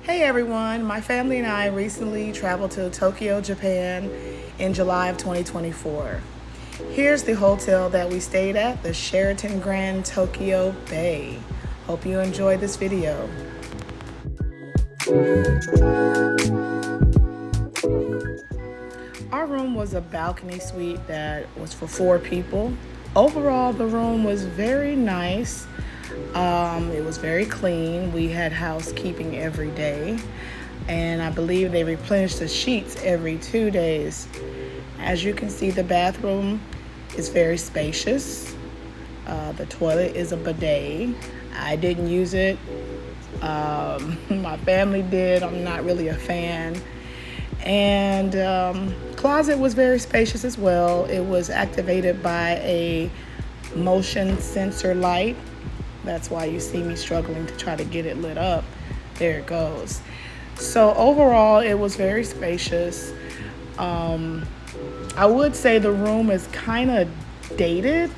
Hey everyone, my family and I recently traveled to Tokyo, Japan in July of 2024. Here's the hotel that we stayed at, the Sheraton Grand Tokyo Bay. Hope you enjoyed this video. Our room was a balcony suite that was for 4 people. Overall, the room was very nice. It was very clean. We had housekeeping every day, and I believe they replenished the sheets every 2 days. As you can see, the bathroom is very spacious. The toilet is a bidet. I didn't use it. My family did. I'm not really a fan. And closet was very spacious as well. It was activated by a motion sensor light. That's why you see me struggling to try to get it lit up. There it goes. So overall, it was very spacious. I would say the room is kind of dated,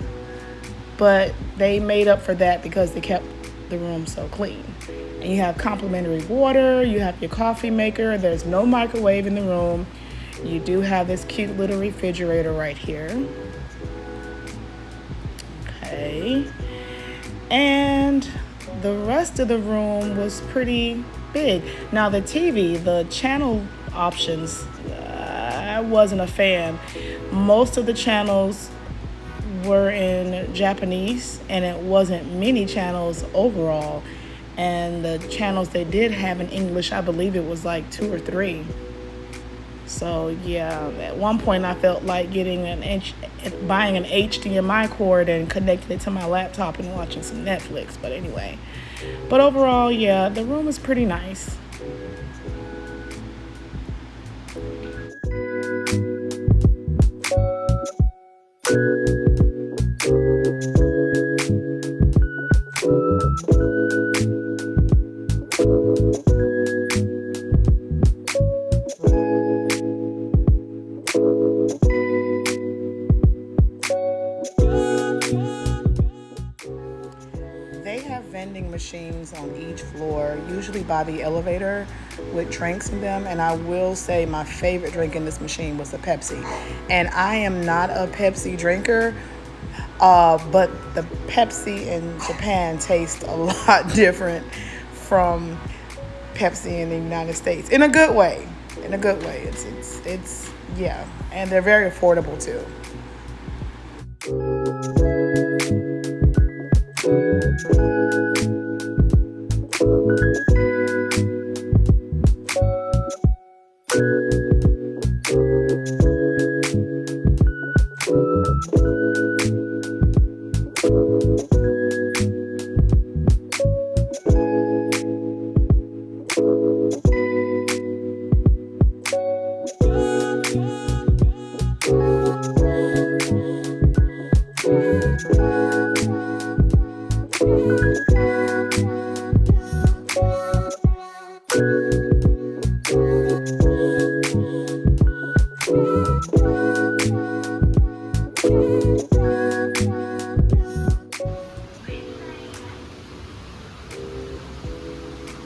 but they made up for that because they kept the room so clean. And you have complimentary water, you have your coffee maker, there's no microwave in the room. You do have this cute little refrigerator right here. Okay. And the rest of the room was pretty big. Now the TV, the channel options, I wasn't a fan. Most of the channels were in Japanese, and it wasn't many channels overall. And the channels they did have in English, I believe it was like 2 or 3. So yeah, at one point I felt like buying an HDMI cord and connecting it to my laptop and watching some Netflix. But anyway, overall, yeah, the room is pretty nice. They have vending machines on each floor, usually by the elevator, with drinks in them. And I will say my favorite drink in this machine was a Pepsi. And I am not a Pepsi drinker, but the Pepsi in Japan tastes a lot different from Pepsi in the United States. In a good way. In a good way. It's yeah. And they're very affordable too.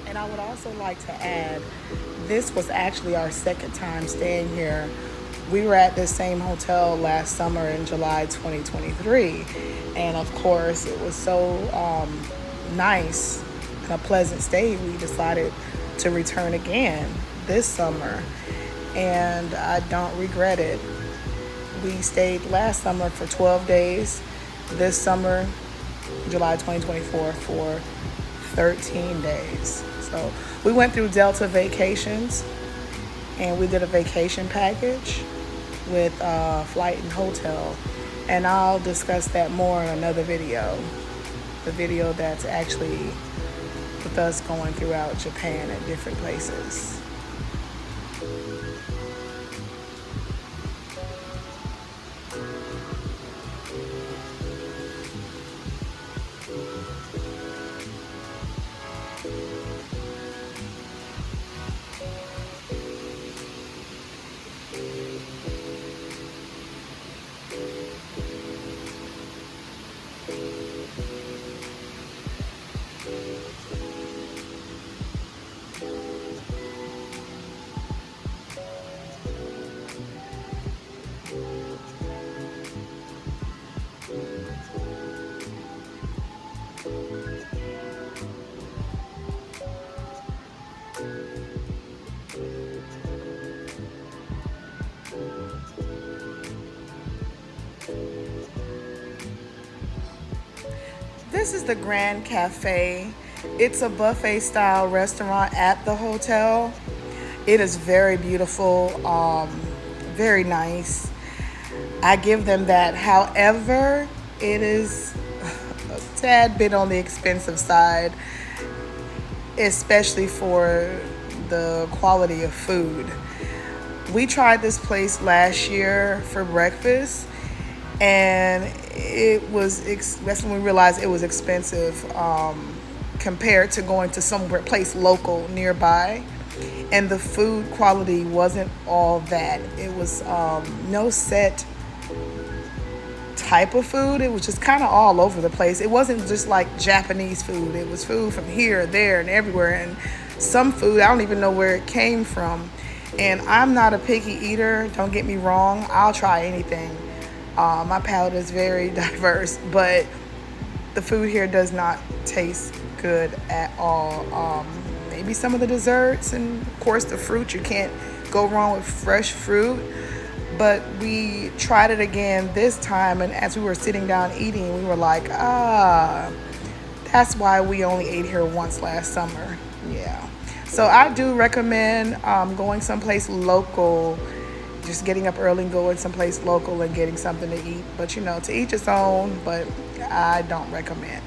And I would also like to add, this was actually our second time staying here. We were at this same hotel last summer in July 2023. And of course, it was so nice and a pleasant stay, we decided to return again this summer. And I don't regret it. We stayed last summer for 12 days. This summer, July 2024, for 13 days. So we went through Delta Vacations, and we did a vacation package with flight and hotel. And I'll discuss that more in another video. The video that's actually with us going throughout Japan at different places. This is the Grand Cafe. It's a buffet style restaurant at the hotel. It is very beautiful, very nice. I give them that. However, it is a tad bit on the expensive side, especially for the quality of food. We tried this place last year for breakfast, and that's when we realized it was expensive compared to going to some place local nearby. And the food quality wasn't all that. It was no set type of food. It was just kind of all over the place. It wasn't just like Japanese food. It was food from here, there, and everywhere. And some food, I don't even know where it came from. And I'm not a picky eater, don't get me wrong. I'll try anything. My palate is very diverse, but the food here does not taste good at all. Maybe some of the desserts and, of course, the fruit. You can't go wrong with fresh fruit. But we tried it again this time, and as we were sitting down eating, we were like, that's why we only ate here once last summer. Yeah. So I do recommend going someplace local, just getting up early and going someplace local and getting something to eat. But, to each its own, but I don't recommend.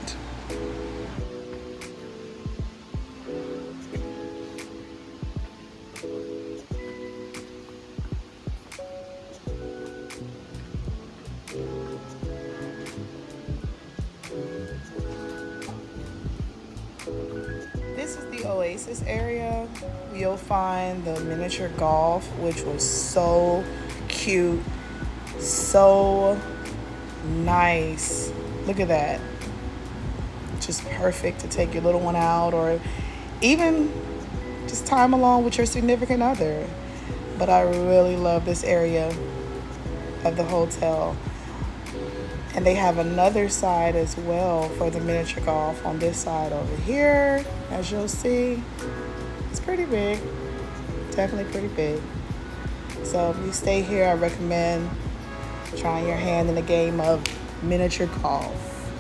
This is the Oasis area. You'll find the miniature golf, which was so cute, so nice. Look at that. Just perfect to take your little one out, or even just time along with your significant other. But I really love this area of the hotel. And they have another side as well for the miniature golf on this side over here, as you'll see. It's pretty big, definitely pretty big. So if you stay here, I recommend trying your hand in the game of miniature golf.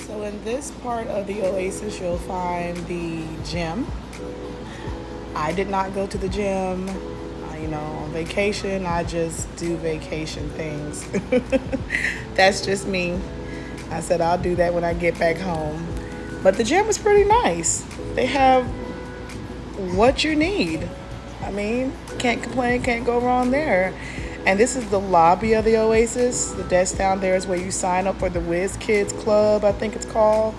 So in this part of the Oasis, you'll find the gym. I did not go to the gym. On vacation, I just do vacation things. That's just me. I said I'll do that when I get back home. But the gym is pretty nice. They have what you need. Can't complain, can't go wrong there. And this is the lobby of the Oasis. The desk down there is where you sign up for the Whiz Kids Club, I think it's called.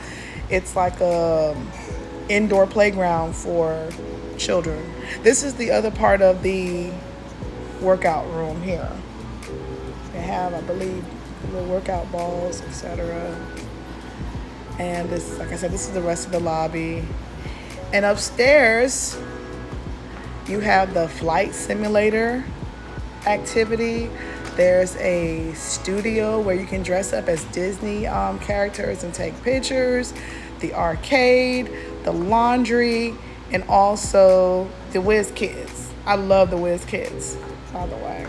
It's like a indoor playground for children. This is the other part of the workout room here. They have, I believe, little workout balls, etc. And this, like I said, this is the rest of the lobby. And upstairs, you have the flight simulator activity. There's a studio where you can dress up as Disney characters and take pictures. The arcade, the laundry, and also the Whiz Kids. I love the Whiz Kids, by the way.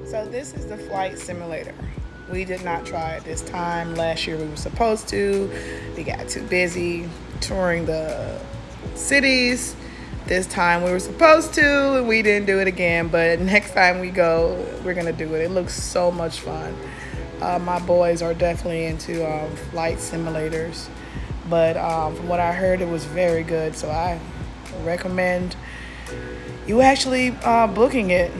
So this is the flight simulator. We did not try it this time. Last year we were supposed to. We got too busy touring the cities. This time we were supposed to, and we didn't do it again. But next time we go, we're gonna do it. It looks so much fun. My boys are definitely into flight simulators. But from what I heard, it was very good. So I recommend you actually booking it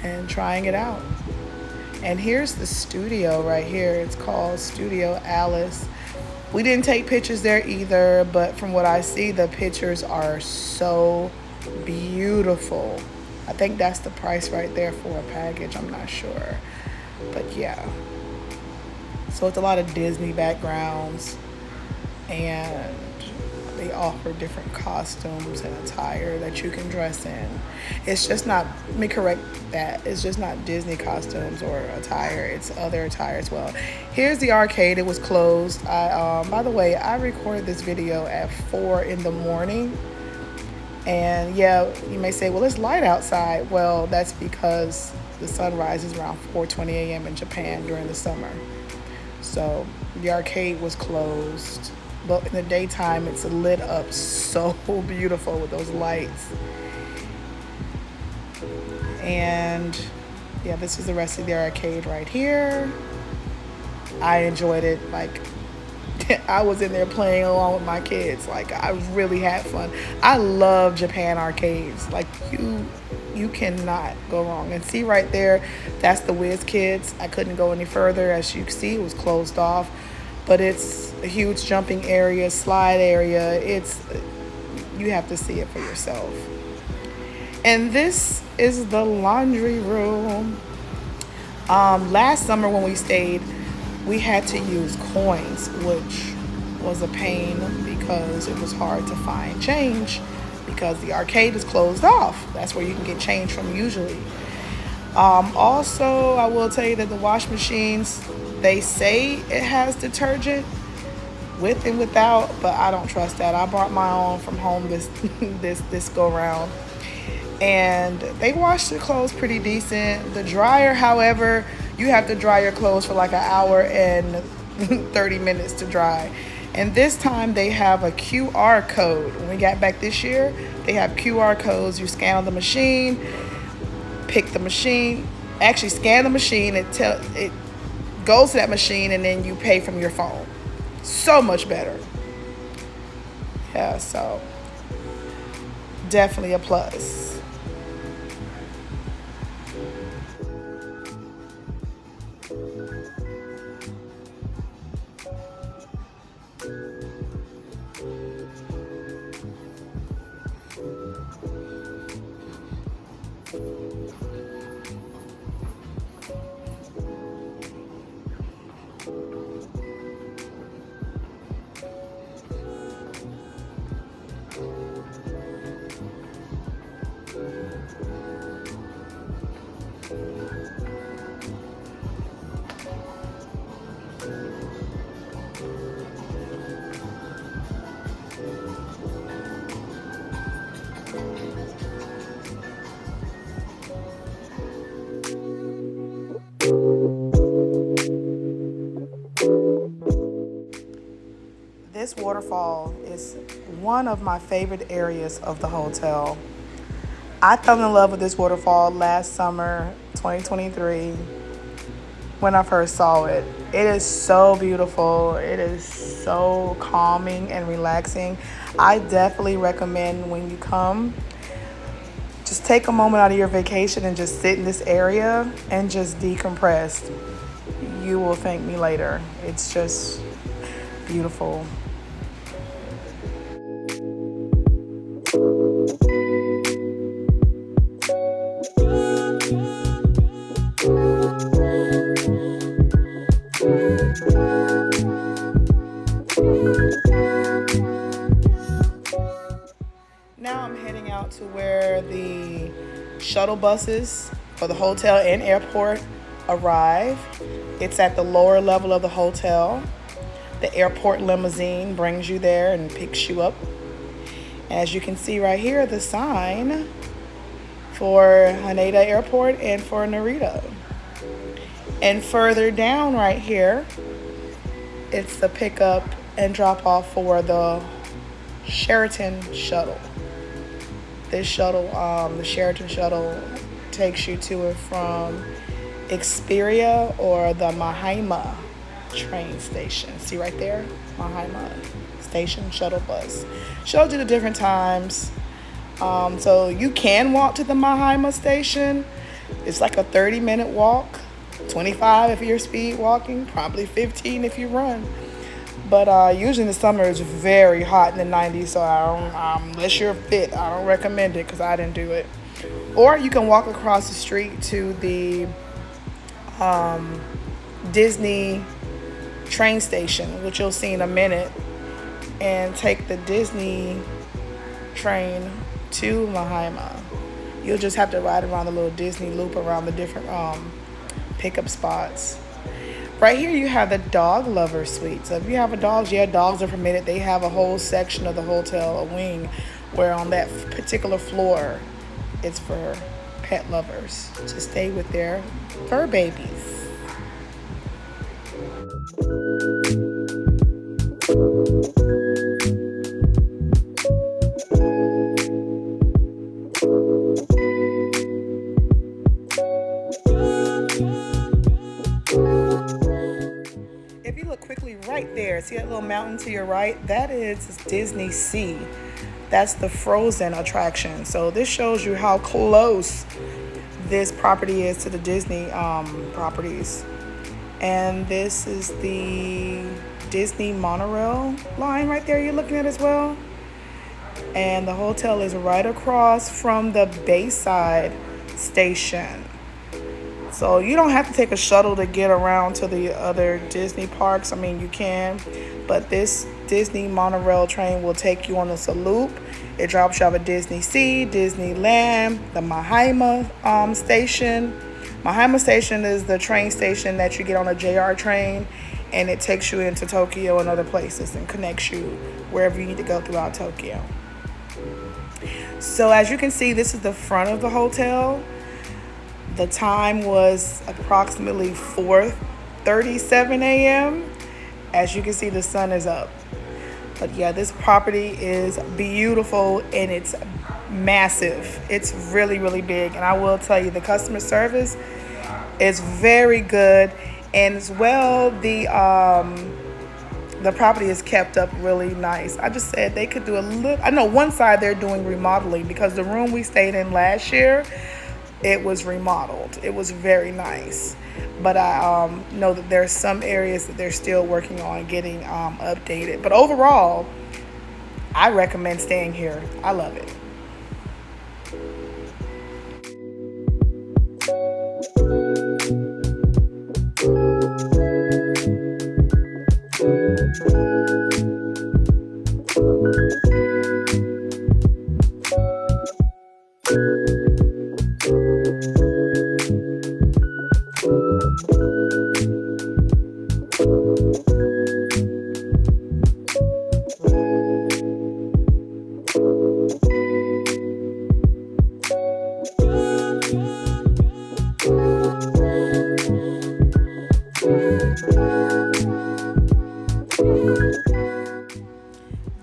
and trying it out. And here's the studio right here. It's called Studio Alice. We didn't take pictures there either, but from what I see, the pictures are so beautiful. I think that's the price right there for a package. I'm not sure. But yeah. So it's a lot of Disney backgrounds and they offer different costumes and attire that you can dress in. It's just not, let me correct that, it's just not Disney costumes or attire, it's other attire as well. Here's the arcade. It was closed. By the way, I recorded this video at 4 in the morning. And yeah, you may say, well, it's light outside. Well, that's because the sun rises around 4:20 a.m. in Japan during the summer. So the arcade was closed. But in the daytime, it's lit up so beautiful with those lights. And yeah, this is the rest of the arcade right here. I enjoyed it. Like, I was in there playing along with my kids. Like, I really had fun. I love Japan arcades. Like, you cannot go wrong. And see right there, that's the Whiz Kids. I couldn't go any further. As you can see, it was closed off. But it's a huge jumping area, slide area. You have to see it for yourself. And this is the laundry room. Last summer when we stayed, we had to use coins, which was a pain because it was hard to find change because the arcade is closed off. That's where you can get change from usually. Also, I will tell you that the wash machines, they say it has detergent with and without, but I don't trust that. I brought my own from home this go round, and they wash the clothes pretty decent. The dryer, however, you have to dry your clothes for like an hour and 30 minutes to dry. And this time they have a QR code. When we got back this year, they have QR codes. You scan on the machine, pick the machine, actually scan the machine, it goes to that machine, and then you pay from your phone. So much better. Yeah, so definitely a plus. This waterfall is one of my favorite areas of the hotel. I fell in love with this waterfall last summer, 2023, when I first saw it. It is so beautiful. It is so calming and relaxing. I definitely recommend when you come, just take a moment out of your vacation and just sit in this area and just decompress. You will thank me later. It's just beautiful. Now I'm heading out to where the shuttle buses for the hotel and airport arrive. It's at the lower level of the hotel. The airport limousine brings you there and picks you up. As you can see right here, the sign for Haneda Airport and for Narita. And further down right here, it's the pickup and drop off for the Sheraton shuttle. This shuttle, the Sheraton shuttle, takes you to and from Xperia or the Mahaima train station. See right there? Mahaima station shuttle bus. Shows you the different times. So you can walk to the Mahaima station. It's like a 30-minute walk. 25 if you're speed walking, probably 15 if you run. But usually in the summer it's very hot in the 90s, so unless you're fit, I don't recommend it because I didn't do it. Or you can walk across the street to the Disney train station, which you'll see in a minute. and take the Disney train to Lahaina. You'll just have to ride around the little Disney loop around the different pickup spots. Right here you have the dog lover suite. So if you have a dog, yeah, dogs are permitted. They have a whole section of the hotel, a wing, where on that particular floor, it's for pet lovers to stay with their fur babies. If you look quickly right there, see that little mountain to your right? That is Disney Sea. That's the Frozen attraction. So this shows you how close this property is to the Disney properties. And this is the Disney monorail line right there you're looking at as well. And the hotel is right across from the Bayside station. So you don't have to take a shuttle to get around to the other Disney parks. I mean, you can, but this Disney monorail train will take you on this loop. It drops you off at Disney Sea, Disneyland, the Lahaina station. Lahaina station is the train station that you get on a JR train, and it takes you into Tokyo and other places and connects you wherever you need to go throughout Tokyo. So as you can see, this is the front of the hotel. The time was approximately 4:37 a.m. As you can see, the sun is up. But yeah, this property is beautiful and it's massive. It's really, really big. And I will tell you, the customer service is very good. And as well, the property is kept up really nice. I just said they could do a little. I know one side they're doing remodeling because the room we stayed in last year, it was remodeled. It was very nice. But I know that there's some areas that they're still working on getting updated. But overall, I recommend staying here. I love it.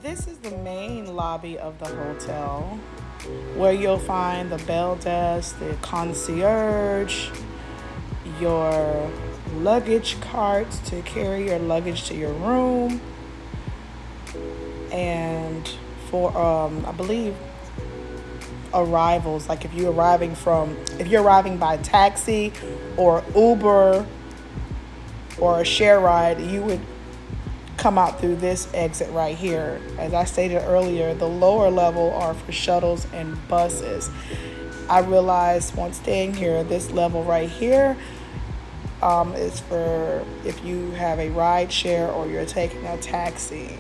This is the main lobby of the hotel where you'll find the bell desk, the concierge, your luggage carts to carry your luggage to your room, and for I believe arrivals, like if you're arriving by taxi or Uber or a share ride, you would come out through this exit right here. As I stated earlier, the lower level are for shuttles and buses. I realized once staying here, this level right here is for if you have a ride share or you're taking a taxi.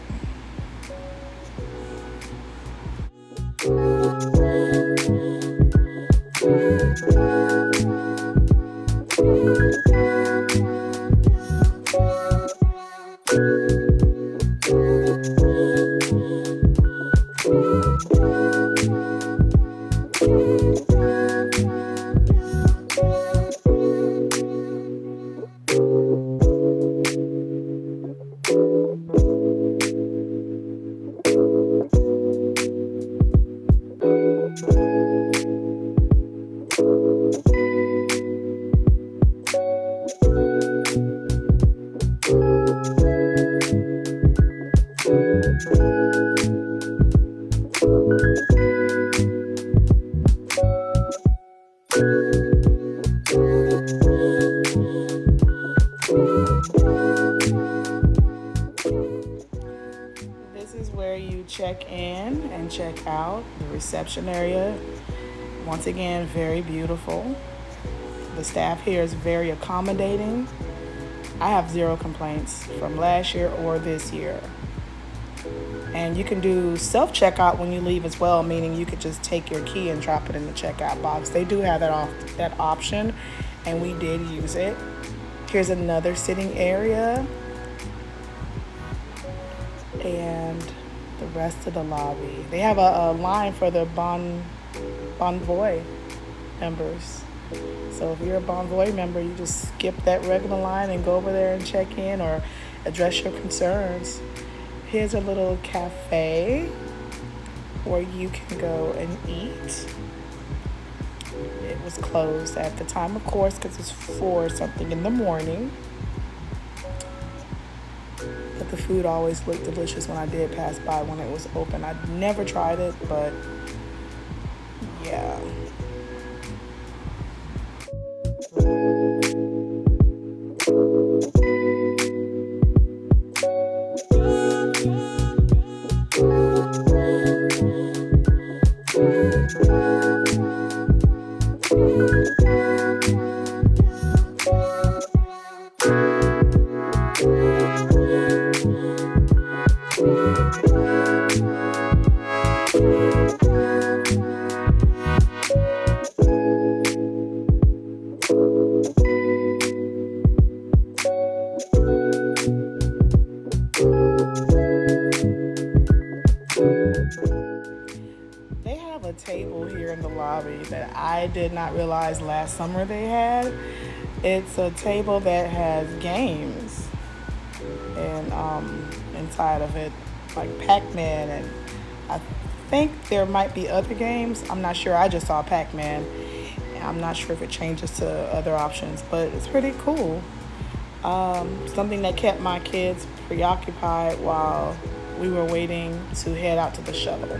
This is where you check in and check out. The reception area, once again, very beautiful. The staff here is very accommodating. I have zero complaints from last year or this year. And you can do self-checkout when you leave as well, meaning you could just take your key and drop it in the checkout box. They do have that option, and we did use it. Here's another sitting area, and the rest of the lobby. They have a line for the Bonvoy members. So if you're a Bonvoy member, you just skip that regular line and go over there and check in or address your concerns. Here's a little cafe where you can go and eat. It was closed at the time, of course, because it's 4 something in the morning. But the food always looked delicious when I did pass by when it was open. I'd never tried it, but yeah. They have a table here in the lobby that I did not realize last summer they had. It's a table that has games and inside of it, like Pac-Man, and I think there might be other games. I'm not sure. I just saw Pac-Man. I'm not sure if it changes to other options, but it's pretty cool. Something that kept my kids preoccupied while we were waiting to head out to the shuttle.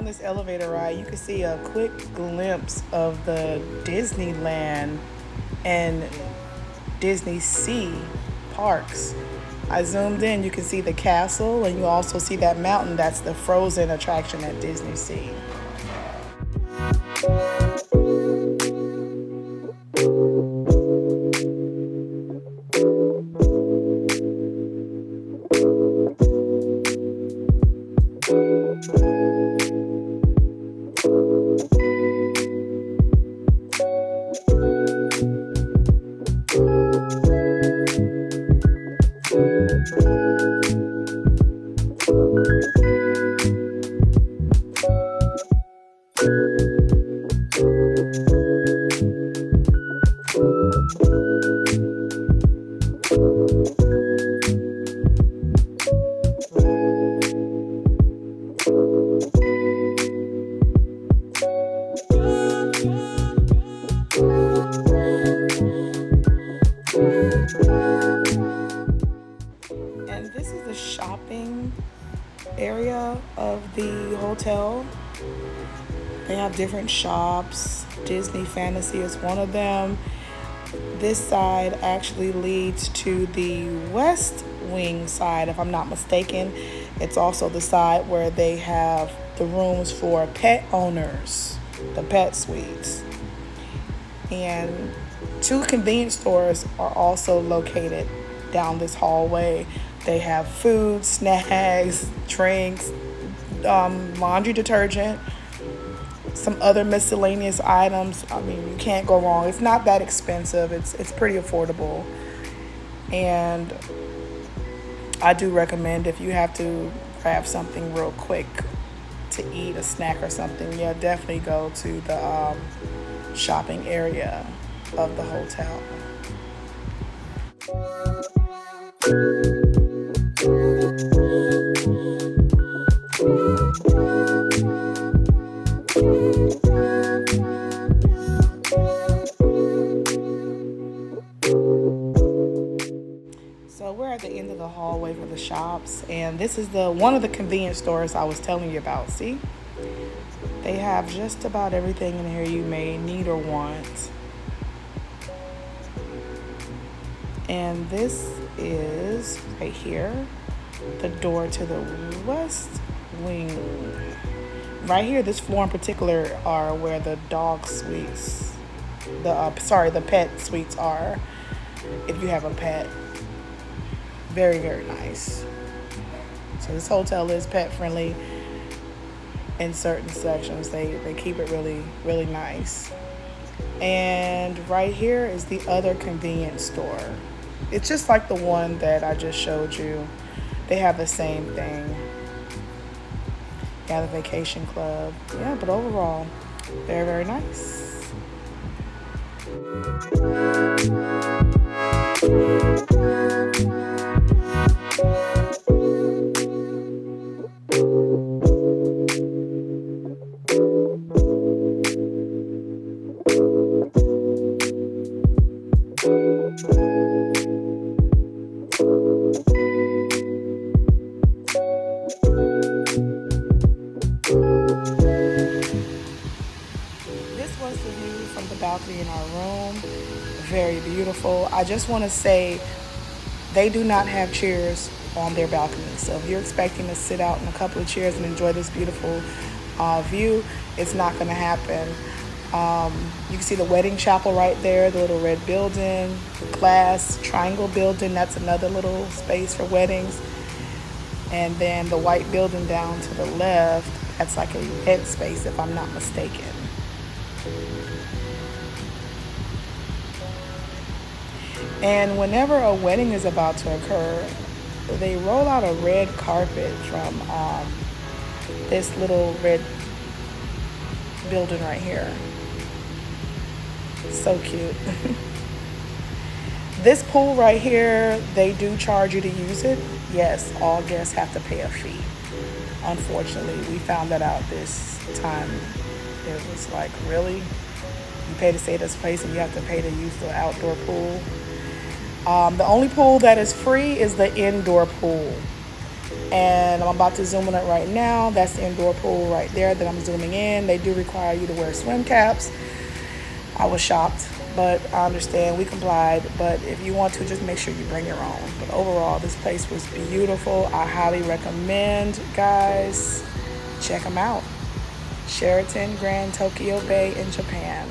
This elevator ride, you can see a quick glimpse of the Disneyland and Disney Sea parks. I zoomed in, you can see the castle, and you also see that mountain. That's the Frozen attraction at Disney Sea. And this is the shopping area of the hotel. They have different shops. Disney Fantasy is one of them. This side actually leads to the West Wing side, if I'm not mistaken. It's also the side where they have the rooms for pet owners, the pet suites. And 2 convenience stores are also located down this hallway. They have food, snacks, drinks, laundry detergent, some other miscellaneous items. I mean, you can't go wrong. It's not that expensive. It's pretty affordable. And I do recommend if you have to grab something real quick to eat, a snack or something, yeah, definitely go to the shopping area of the hotel. So we're at the end of the hallway for the shops, and this is the one of the convenience stores I was telling you about. See, they have just about everything in here you may need or want. And this is right here, the door to the west wing. Right here, this floor in particular are where the dog suites, the pet suites are. If you have a pet, very, very nice. So this hotel is pet friendly in certain sections. They keep it really, really nice. And right here is the other convenience store. It's just like the one that I just showed you. They have the same thing. Yeah, the vacation club. Yeah, but overall, very, very nice. This was the view from the balcony in our room. Very beautiful. I just want to say they do not have chairs on their balcony. So if you're expecting to sit out in a couple of chairs and enjoy this beautiful view, it's not going to happen. You can see the wedding chapel right there, the little red building, the glass triangle building. That's another little space for weddings. And then the white building down to the left, that's like a event space if I'm not mistaken. And whenever a wedding is about to occur, they roll out a red carpet from this little red building right here. So cute. This pool right here, they do charge you to use it. Yes, all guests have to pay a fee. Unfortunately, we found that out this time. It was like, really? You pay to stay at this place and you have to pay to use the outdoor pool? The only pool that is free is the indoor pool. And I'm about to zoom on it right now. That's the indoor pool right there that I'm zooming in. They do require you to wear swim caps. I was shocked, but I understand. We complied. But if you want to, just make sure you bring your own. But overall, this place was beautiful. I highly recommend, guys, check them out. Sheraton Grand Tokyo Bay in Japan.